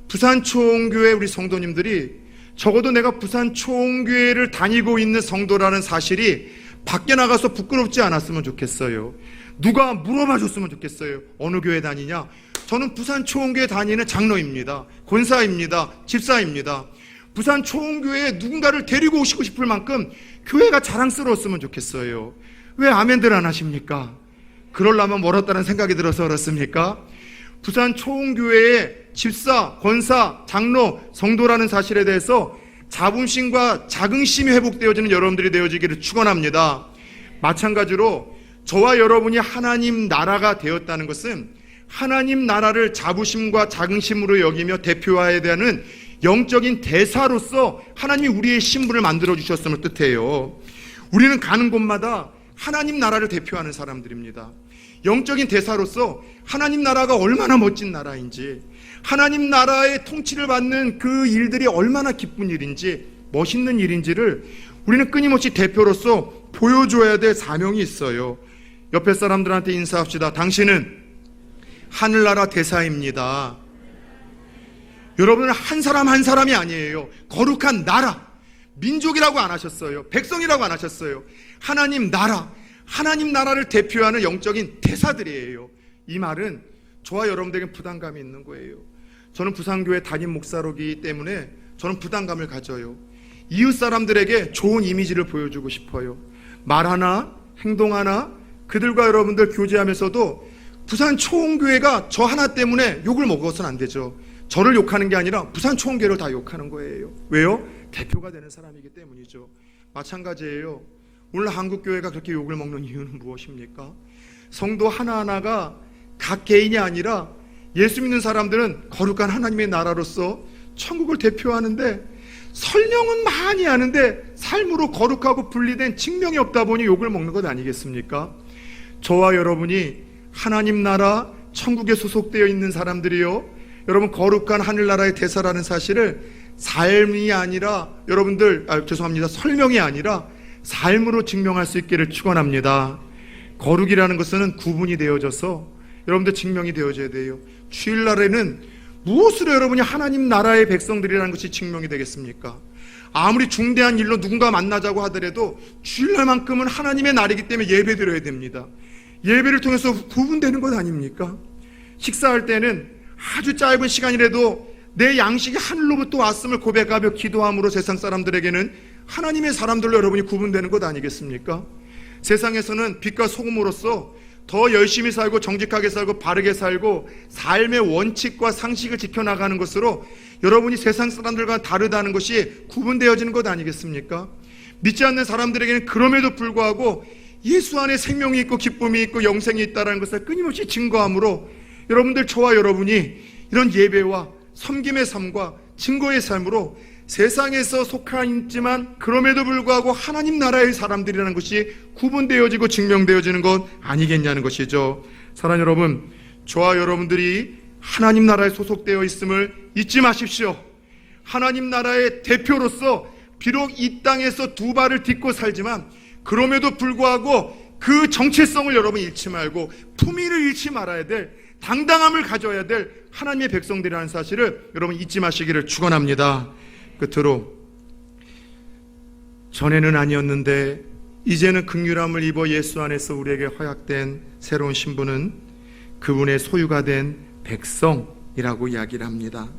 부산 초원교회 우리 성도님들이 적어도 내가 부산 초원교회를 다니고 있는 성도라는 사실이 밖에 나가서 부끄럽지 않았으면 좋겠어요. 누가 물어봐 줬으면 좋겠어요. 어느 교회 다니냐? 저는 부산 초원교회 다니는 장로입니다. 권사입니다. 집사입니다. 부산 초원교회에 누군가를 데리고 오시고 싶을 만큼 교회가 자랑스러웠으면 좋겠어요. 왜 아멘들 안 하십니까? 그러려면 멀었다는 생각이 들어서 그렇습니까? 부산 초원교회의 집사, 권사, 장로, 성도라는 사실에 대해서 자부심과 자긍심이 회복되어지는 여러분들이 되어지기를 축원합니다. 마찬가지로 저와 여러분이 하나님 나라가 되었다는 것은 하나님 나라를 자부심과 자긍심으로 여기며 대표해야 되는 영적인 대사로서 하나님이 우리의 신분을 만들어 주셨음을 뜻해요. 우리는 가는 곳마다 하나님 나라를 대표하는 사람들입니다. 영적인 대사로서 하나님 나라가 얼마나 멋진 나라인지, 하나님 나라의 통치를 받는 그 일들이 얼마나 기쁜 일인지, 멋있는 일인지를 우리는 끊임없이 대표로서 보여줘야 될 사명이 있어요. 옆에 사람들한테 인사합시다. 당신은 하늘나라 대사입니다. 여러분은 한 사람 한 사람이 아니에요. 거룩한 나라, 민족이라고 안 하셨어요. 백성이라고 안 하셨어요. 하나님 나라, 하나님 나라를 대표하는 영적인 대사들이에요. 이 말은 저와 여러분들에게 부담감이 있는 거예요. 저는 부산교회 담임 목사로기 때문에 저는 부담감을 가져요. 이웃 사람들에게 좋은 이미지를 보여주고 싶어요. 말 하나, 행동 하나, 그들과 여러분들 교제하면서도 부산 초원교회가 저 하나 때문에 욕을 먹어서는 안 되죠. 저를 욕하는 게 아니라 부산 초원교회를 다 욕하는 거예요. 왜요? 대표가 되는 사람이기 때문이죠. 마찬가지예요. 오늘 한국교회가 그렇게 욕을 먹는 이유는 무엇입니까? 성도 하나하나가 각 개인이 아니라 예수 믿는 사람들은 거룩한 하나님의 나라로서 천국을 대표하는데 설명은 많이 하는데 삶으로 거룩하고 분리된 증명이 없다 보니 욕을 먹는 것 아니겠습니까? 저와 여러분이 하나님 나라 천국에 소속되어 있는 사람들이요, 여러분 거룩한 하늘나라의 대사라는 사실을 삶이 아니라 설명이 아니라 삶으로 증명할 수 있기를 축원합니다. 거룩이라는 것은 구분이 되어져서 여러분들 증명이 되어져야 돼요. 주일날에는 무엇으로 여러분이 하나님 나라의 백성들이라는 것이 증명이 되겠습니까? 아무리 중대한 일로 누군가 만나자고 하더라도 주일날만큼은 하나님의 날이기 때문에 예배드려야 됩니다. 예배를 통해서 구분되는 것 아닙니까? 식사할 때는 아주 짧은 시간이라도 내 양식이 하늘로부터 왔음을 고백하며 기도함으로 세상 사람들에게는 하나님의 사람들로 여러분이 구분되는 것 아니겠습니까? 세상에서는 빛과 소금으로서 더 열심히 살고 정직하게 살고 바르게 살고 삶의 원칙과 상식을 지켜나가는 것으로 여러분이 세상 사람들과 다르다는 것이 구분되어지는 것 아니겠습니까? 믿지 않는 사람들에게는 그럼에도 불구하고 예수 안에 생명이 있고 기쁨이 있고 영생이 있다는 것을 끊임없이 증거함으로 여러분들, 저와 여러분이 이런 예배와 섬김의 삶과 증거의 삶으로 세상에서 속하지만 그럼에도 불구하고 하나님 나라의 사람들이라는 것이 구분되어지고 증명되어지는 것 아니겠냐는 것이죠. 사랑하는 여러분, 저와 여러분들이 하나님 나라에 소속되어 있음을 잊지 마십시오. 하나님 나라의 대표로서 비록 이 땅에서 두 발을 딛고 살지만 그럼에도 불구하고 그 정체성을 여러분 잃지 말고 품위를 잃지 말아야 될, 당당함을 가져야 될 하나님의 백성들이라는 사실을 여러분 잊지 마시기를 축원합니다. 끝으로, 전에는 아니었는데 이제는 긍휼함을 입어 예수 안에서 우리에게 허약된 새로운 신분은 그분의 소유가 된 백성이라고 이야기를 합니다.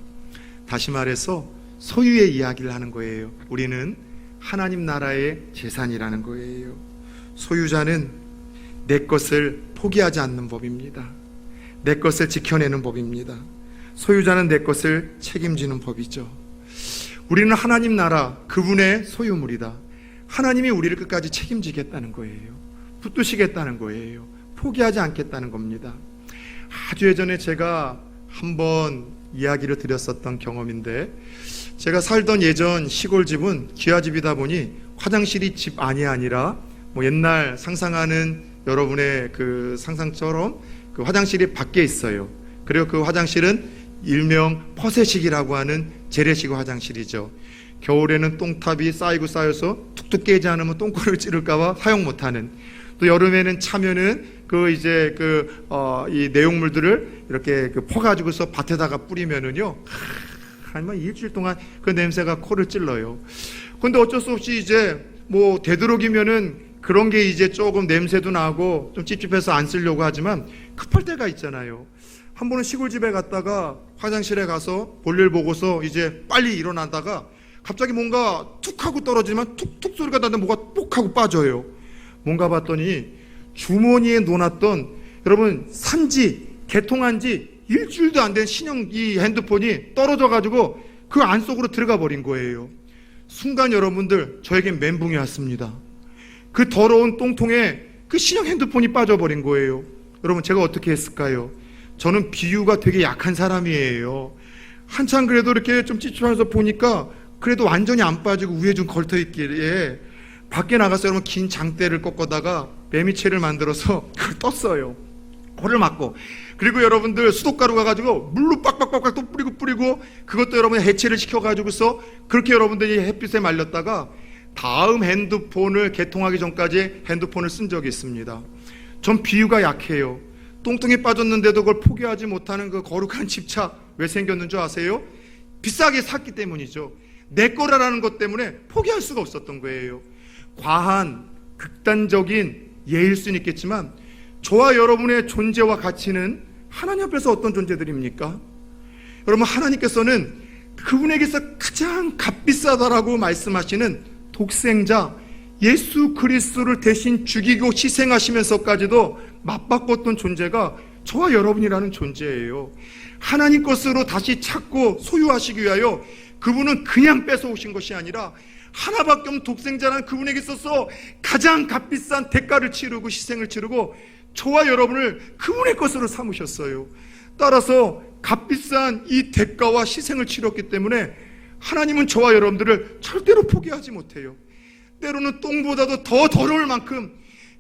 다시 말해서 소유의 이야기를 하는 거예요. 우리는 하나님 나라의 재산이라는 거예요. 소유자는 내 것을 포기하지 않는 법입니다. 내 것을 지켜내는 법입니다. 소유자는 내 것을 책임지는 법이죠. 우리는 하나님 나라, 그분의 소유물이다. 하나님이 우리를 끝까지 책임지겠다는 거예요. 붙드시겠다는 거예요. 포기하지 않겠다는 겁니다. 아주 예전에 제가 한번 이야기를 드렸었던 경험인데, 제가 살던 예전 시골집은 기와집이다 보니 화장실이 집 안이 아니라 옛날 상상하는 여러분의 그 상상처럼 그 화장실이 밖에 있어요. 그리고 그 화장실은 일명 퍼세식이라고 하는 재래식 화장실이죠. 겨울에는 똥탑이 쌓여서 툭툭 깨지 않으면 똥꼬를 찌를까봐 사용 못하는, 또 여름에는 차면은 이 내용물들을 이렇게 퍼가지고서 밭에다가 뿌리면은요, 한 일주일 동안 그 냄새가 코를 찔러요. 근데 어쩔 수 없이 되도록이면은 그런 게 조금 냄새도 나고 좀 찝찝해서 안 쓰려고 하지만 급할 때가 있잖아요. 한 번은 시골집에 갔다가 화장실에 가서 볼일 보고서 이제 빨리 일어나다가 갑자기 뭔가 툭 하고 떨어지면 툭툭 소리가 나는데 뭐가 뽁 하고 빠져요. 뭔가 봤더니 주머니에 넣어놨던, 여러분, 개통한 지 일주일도 안 된 신형 이 핸드폰이 떨어져 가지고 그 안 속으로 들어가 버린 거예요. 순간 여러분들, 저에겐 멘붕이 왔습니다. 그 더러운 똥통에 그 신형 핸드폰이 빠져버린 거예요. 여러분, 제가 어떻게 했을까요? 저는 비유가 되게 약한 사람이에요. 한참 그래도 이렇게 좀 찝찝하면서 보니까 그래도 완전히 안 빠지고 위에 좀 걸터 있길래 밖에 나가서 여러분 긴 장대를 꺾어다가 매미채를 만들어서 그걸 떴어요. 코를 막고. 그리고 여러분들 수도가루 가가지고 물로 빡빡빡빡 또 뿌리고 그것도 여러분 해체를 시켜가지고서 그렇게 여러분들이 햇빛에 말렸다가 다음 핸드폰을 개통하기 전까지 핸드폰을 쓴 적이 있습니다. 전 비유가 약해요. 똥통에 빠졌는데도 그걸 포기하지 못하는 그 거룩한 집착, 왜 생겼는 줄 아세요? 비싸게 샀기 때문이죠. 내 거라는 것 때문에 포기할 수가 없었던 거예요. 과한 극단적인 예일 수는 있겠지만 저와 여러분의 존재와 가치는 하나님 앞에서 어떤 존재들입니까? 여러분, 하나님께서는 그분에게서 가장 값비싸다라고 말씀하시는 독생자 예수 그리스도를 대신 죽이고 희생하시면서까지도 맞바꿨던 존재가 저와 여러분이라는 존재예요. 하나님 것으로 다시 찾고 소유하시기 위하여 그분은 그냥 뺏어오신 것이 아니라 하나밖에 없는 독생자라는 그분에게 있어서 가장 값비싼 대가를 치르고 희생을 치르고 저와 여러분을 그분의 것으로 삼으셨어요. 따라서 값비싼 이 대가와 희생을 치렀기 때문에 하나님은 저와 여러분들을 절대로 포기하지 못해요. 때로는 똥보다도 더 더러울 만큼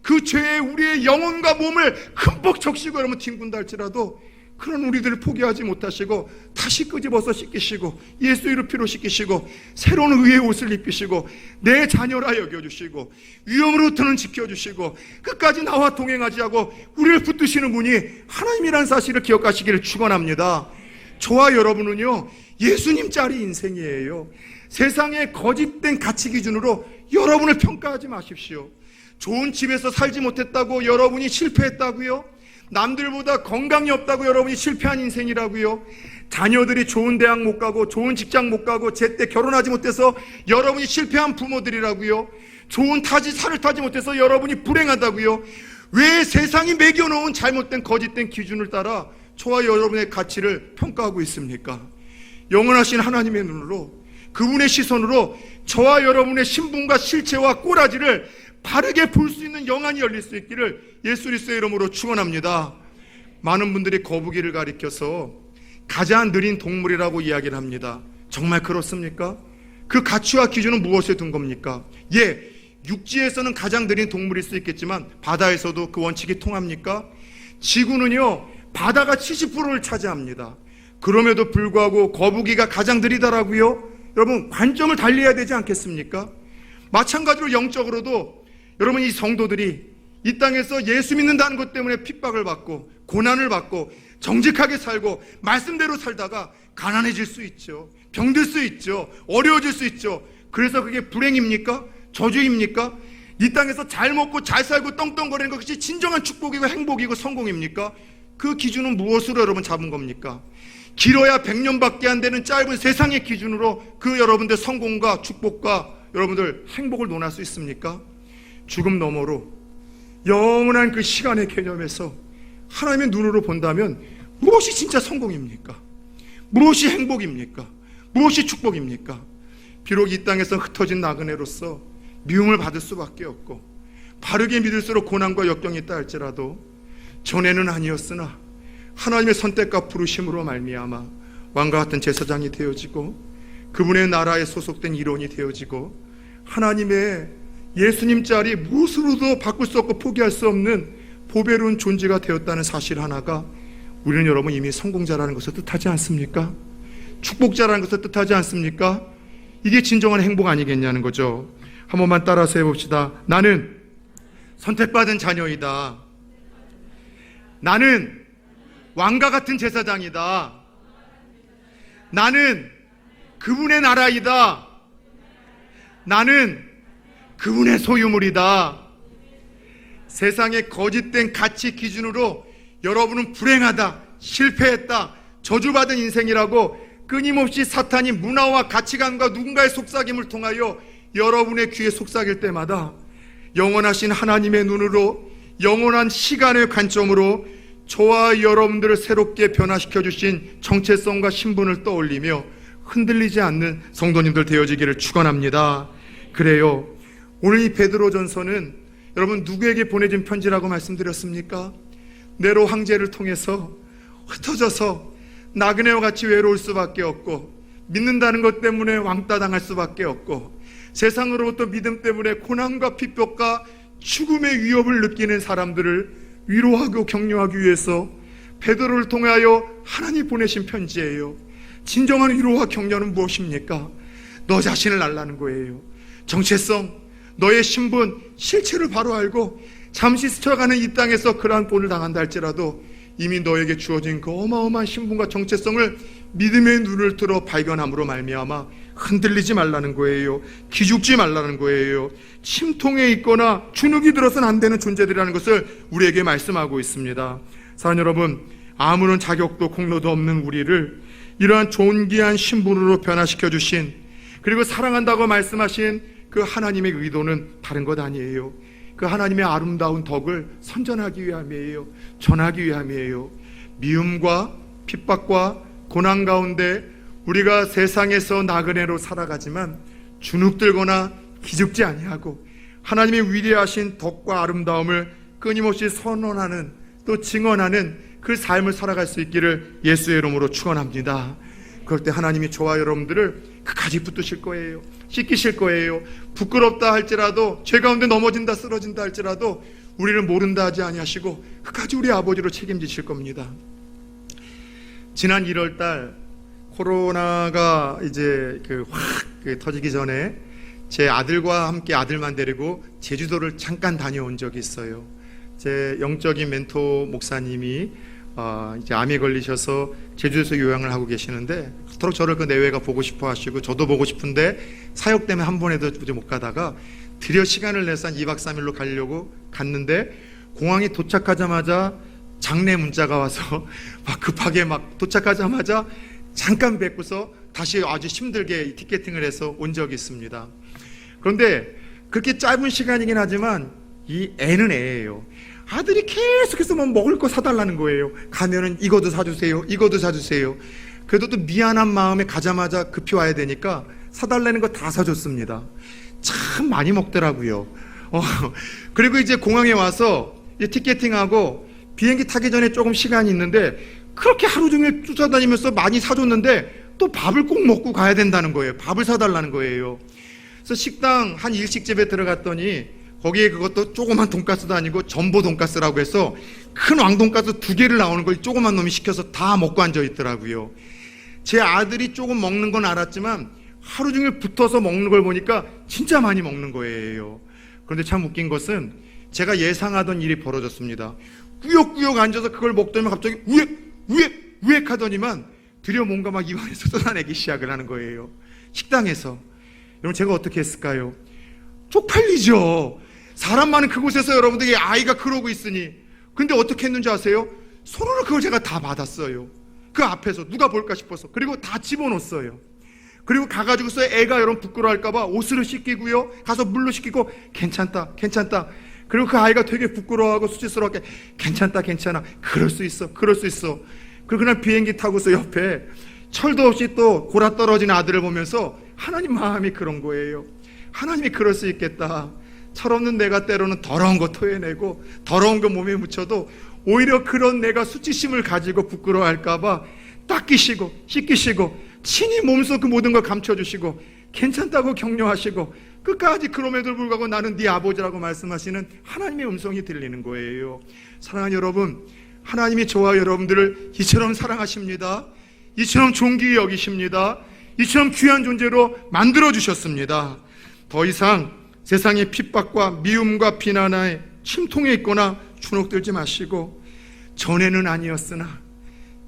그 죄에 우리의 영혼과 몸을 흠뻑 적시고 여러분 뒹군다 할지라도 그런 우리들을 포기하지 못하시고 다시 끄집어서 씻기시고 예수 이름 피로 씻기시고 새로운 의의 옷을 입히시고 내 자녀라 여겨주시고 위험으로부터는 지켜주시고 끝까지 나와 동행하지 하고 우리를 붙드시는 분이 하나님이라는 사실을 기억하시기를 축원합니다. 저와 여러분은요 예수님 짜리 인생이에요. 세상의 거짓된 가치 기준으로 여러분을 평가하지 마십시오. 좋은 집에서 살지 못했다고 여러분이 실패했다고요? 남들보다 건강이 없다고 여러분이 실패한 인생이라고요? 자녀들이 좋은 대학 못 가고 좋은 직장 못 가고 제때 결혼하지 못해서 여러분이 실패한 부모들이라고요? 좋은 차를 타지 못해서 여러분이 불행하다고요? 왜 세상이 매겨놓은 잘못된 거짓된 기준을 따라 저와 여러분의 가치를 평가하고 있습니까? 영원하신 하나님의 눈으로, 그분의 시선으로 저와 여러분의 신분과 실체와 꼬라지를 바르게 볼 수 있는 영안이 열릴 수 있기를 예수 그리스도의 이름으로 축원합니다. 많은 분들이 거북이를 가리켜서 가장 느린 동물이라고 이야기를 합니다. 정말 그렇습니까? 그 가치와 기준은 무엇에 둔 겁니까? 예, 육지에서는 가장 느린 동물일 수 있겠지만 바다에서도 그 원칙이 통합니까? 지구는요 바다가 70%를 차지합니다. 그럼에도 불구하고 거북이가 가장 느리다라고요? 여러분, 관점을 달리해야 되지 않겠습니까? 마찬가지로 영적으로도 여러분, 이 성도들이 이 땅에서 예수 믿는다는 것 때문에 핍박을 받고 고난을 받고 정직하게 살고 말씀대로 살다가 가난해질 수 있죠. 병들 수 있죠. 어려워질 수 있죠. 그래서 그게 불행입니까? 저주입니까? 이 땅에서 잘 먹고 잘 살고 떵떵거리는 것이 진정한 축복이고 행복이고 성공입니까? 그 기준은 무엇으로 여러분 잡은 겁니까? 길어야 100년밖에 안 되는 짧은 세상의 기준으로 그 여러분들 성공과 축복과 여러분들 행복을 논할 수 있습니까? 죽음 너머로 영원한 그 시간의 개념에서 하나님의 눈으로 본다면 무엇이 진짜 성공입니까? 무엇이 행복입니까? 무엇이 축복입니까? 비록 이 땅에서 흩어진 나그네로서 미움을 받을 수밖에 없고 바르게 믿을수록 고난과 역경이 있다 할지라도 전에는 아니었으나 하나님의 선택과 부르심으로 말미암아 왕과 같은 제사장이 되어지고 그분의 나라에 소속된 일원이 되어지고 하나님의 예수님 자리 무엇으로도 바꿀 수 없고 포기할 수 없는 보배로운 존재가 되었다는 사실 하나가 우리는 여러분 이미 성공자라는 것을 뜻하지 않습니까? 축복자라는 것을 뜻하지 않습니까? 이게 진정한 행복 아니겠냐는 거죠. 한 번만 따라서 해봅시다. 나는 선택받은 자녀이다. 나는 왕과 같은 제사장이다. 나는 그분의 나라이다. 나는 그분의 소유물이다. 세상의 거짓된 가치 기준으로 여러분은 불행하다, 실패했다, 저주받은 인생이라고 끊임없이 사탄이 문화와 가치관과 누군가의 속삭임을 통하여 여러분의 귀에 속삭일 때마다 영원하신 하나님의 눈으로, 영원한 시간의 관점으로 저와 여러분들을 새롭게 변화시켜 주신 정체성과 신분을 떠올리며 흔들리지 않는 성도님들 되어지기를 축원합니다. 그래요, 오늘 이 베드로전서는 여러분 누구에게 보내진 편지라고 말씀드렸습니까? 네로 황제를 통해서 흩어져서 나그네와 같이 외로울 수밖에 없고, 믿는다는 것 때문에 왕따 당할 수밖에 없고, 세상으로부터 믿음 때문에 고난과 핍박과 죽음의 위협을 느끼는 사람들을 위로하고 격려하기 위해서 베드로를 통하여 하나님 보내신 편지예요. 진정한 위로와 격려는 무엇입니까? 너 자신을 알라는 거예요. 정체성, 너의 신분, 실체를 바로 알고 잠시 스쳐가는 이 땅에서 그러한 본을 당한다 할지라도 이미 너에게 주어진 그 어마어마한 신분과 정체성을 믿음의 눈을 들어 발견함으로 말미암아 흔들리지 말라는 거예요. 기죽지 말라는 거예요. 침통에 있거나 주눅이 들어서는 안 되는 존재들이라는 것을 우리에게 말씀하고 있습니다. 사랑하는 여러분, 아무런 자격도 공로도 없는 우리를 이러한 존귀한 신분으로 변화시켜 주신, 그리고 사랑한다고 말씀하신 그 하나님의 의도는 다른 것 아니에요. 그 하나님의 아름다운 덕을 선전하기 위함이에요. 전하기 위함이에요. 미움과 핍박과 고난 가운데 우리가 세상에서 나그네로 살아가지만 주눅들거나 기죽지 아니하고 하나님의 위대하신 덕과 아름다움을 끊임없이 선언하는, 또 증언하는 그 삶을 살아갈 수 있기를 예수의 이름으로 축원합니다. 그럴 때 하나님이 저와 여러분들을 끝까지 붙드실 거예요. 씻기실 거예요. 부끄럽다 할지라도, 죄 가운데 넘어진다 쓰러진다 할지라도 우리를 모른다 하지 아니하시고 끝까지 우리 아버지로 책임지실 겁니다. 지난 1월달 코로나가 이제 확 터지기 전에 제 아들과 함께 아들만 데리고 제주도를 잠깐 다녀온 적이 있어요. 제 영적인 멘토 목사님이 이제 암에 걸리셔서 제주도에서 요양을 하고 계시는데 그토록 저를 그 내외가 보고 싶어 하시고 저도 보고 싶은데 사역 때문에 한 번에도 못 가다가 드디어 시간을 내서 한 2박 3일로 가려고 갔는데 공항에 도착하자마자 장례 문자가 와서 막 급하게 막 도착하자마자 잠깐 뵙고서 다시 아주 힘들게 티켓팅을 해서 온 적이 있습니다. 그런데 그렇게 짧은 시간이긴 하지만 이 애는 애예요. 아들이 계속해서 뭐 먹을 거 사달라는 거예요. 가면은 이거도 사주세요, 이거도 사주세요. 그래도 또 미안한 마음에 가자마자 급히 와야 되니까 사달라는 거 다 사줬습니다. 참 많이 먹더라고요. 그리고 이제 공항에 와서 이제 티켓팅하고 비행기 타기 전에 조금 시간이 있는데 그렇게 하루 종일 쫓아다니면서 많이 사줬는데 또 밥을 꼭 먹고 가야 된다는 거예요. 밥을 사달라는 거예요. 그래서 식당 한 일식집에 들어갔더니 거기에 그것도 조그만 돈가스도 아니고 전보 돈가스라고 해서 큰 왕돈가스 2개를 나오는 걸 조그만 놈이 시켜서 다 먹고 앉아 있더라고요. 제 아들이 조금 먹는 건 알았지만 하루 종일 붙어서 먹는 걸 보니까 진짜 많이 먹는 거예요. 그런데 참 웃긴 것은 제가 예상하던 일이 벌어졌습니다. 꾸역꾸역 앉아서 그걸 먹더니 갑자기 우액 하더니만 드디어 뭔가 막 입안에서 쏟아내기 시작을 하는 거예요. 식당에서. 여러분 제가 어떻게 했을까요? 쪽팔리죠. 사람 많은 그곳에서 여러분들이 아이가 그러고 있으니. 근데 어떻게 했는지 아세요? 손으로 그걸 제가 다 받았어요. 그 앞에서 누가 볼까 싶어서. 그리고 다 집어넣었어요. 그리고 가가지고서 애가 여러분 부끄러워할까봐 옷으로 씻기고요, 가서 물로 씻기고 괜찮다 그리고 그 아이가 되게 부끄러워하고 수치스럽게 괜찮아, 그럴 수 있어. 그리고 그날 비행기 타고서 옆에 철도 없이 또 골아 떨어진 아들을 보면서 하나님 마음이 그런 거예요. 하나님이 그럴 수 있겠다. 철없는 내가 때로는 더러운 거 토해내고 더러운 거 몸에 묻혀도 오히려 그런 내가 수치심을 가지고 부끄러워할까봐 닦이시고 씻기시고 친히 몸소 그 모든 걸 감춰주시고 괜찮다고 격려하시고 끝까지 그럼에도 불구하고 나는 네 아버지라고 말씀하시는 하나님의 음성이 들리는 거예요. 사랑하는 여러분, 하나님이 저와 여러분들을 이처럼 사랑하십니다. 이처럼 존귀히 여기십니다. 이처럼 귀한 존재로 만들어주셨습니다. 더 이상 세상의 핍박과 미움과 비난에 침통해 있거나 주눅들지 마시고 전에는 아니었으나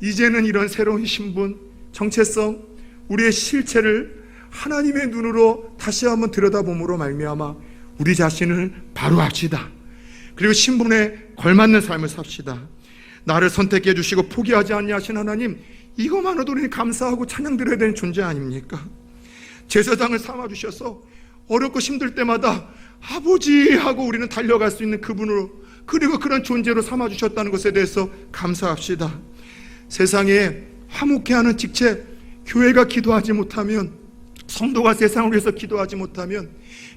이제는 이런 새로운 신분, 정체성, 우리의 실체를 하나님의 눈으로 다시 한번 들여다봄으로 말미암아 우리 자신을 바로 합시다. 그리고 신분에 걸맞는 삶을 삽시다. 나를 선택해 주시고 포기하지 않냐 하신 하나님, 이것만으로도 우리는 감사하고 찬양드려야 되는 존재 아닙니까? 제사장을 삼아주셔서 어렵고 힘들 때마다 아버지 하고 우리는 달려갈 수 있는 그분으로, 그리고 그런 존재로 삼아주셨다는 것에 대해서 감사합시다. 세상에 화목해하는 직책, 교회가 기도하지 못하면, 성도가 세상을 위해서 기도하지 못하면,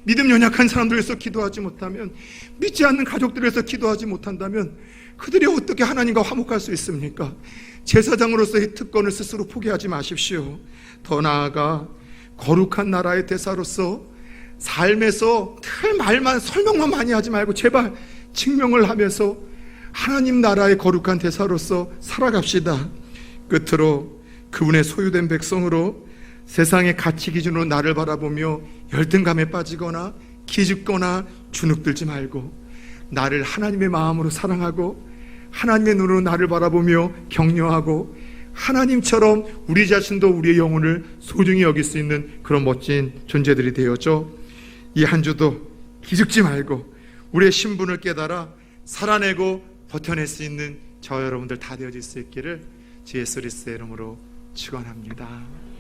믿음 연약한 사람들 위해서 기도하지 못하면, 믿지 않는 가족들 위해서 기도하지 못한다면 그들이 어떻게 하나님과 화목할 수 있습니까? 제사장으로서의 특권을 스스로 포기하지 마십시오. 더 나아가 거룩한 나라의 대사로서 삶에서 늘 말만, 설명만 많이 하지 말고 제발 증명을 하면서 하나님 나라의 거룩한 대사로서 살아갑시다. 끝으로 그분의 소유된 백성으로 세상의 가치 기준으로 나를 바라보며 열등감에 빠지거나 기죽거나 주눅들지 말고, 나를 하나님의 마음으로 사랑하고 하나님의 눈으로 나를 바라보며 격려하고, 하나님처럼 우리 자신도 우리의 영혼을 소중히 여길 수 있는 그런 멋진 존재들이 되어줘. 이 한 주도 기죽지 말고 우리의 신분을 깨달아 살아내고 버텨낼 수 있는 저 여러분들 다 되어질 수 있기를 주 예수 그리스도의 이름으로 축원합니다.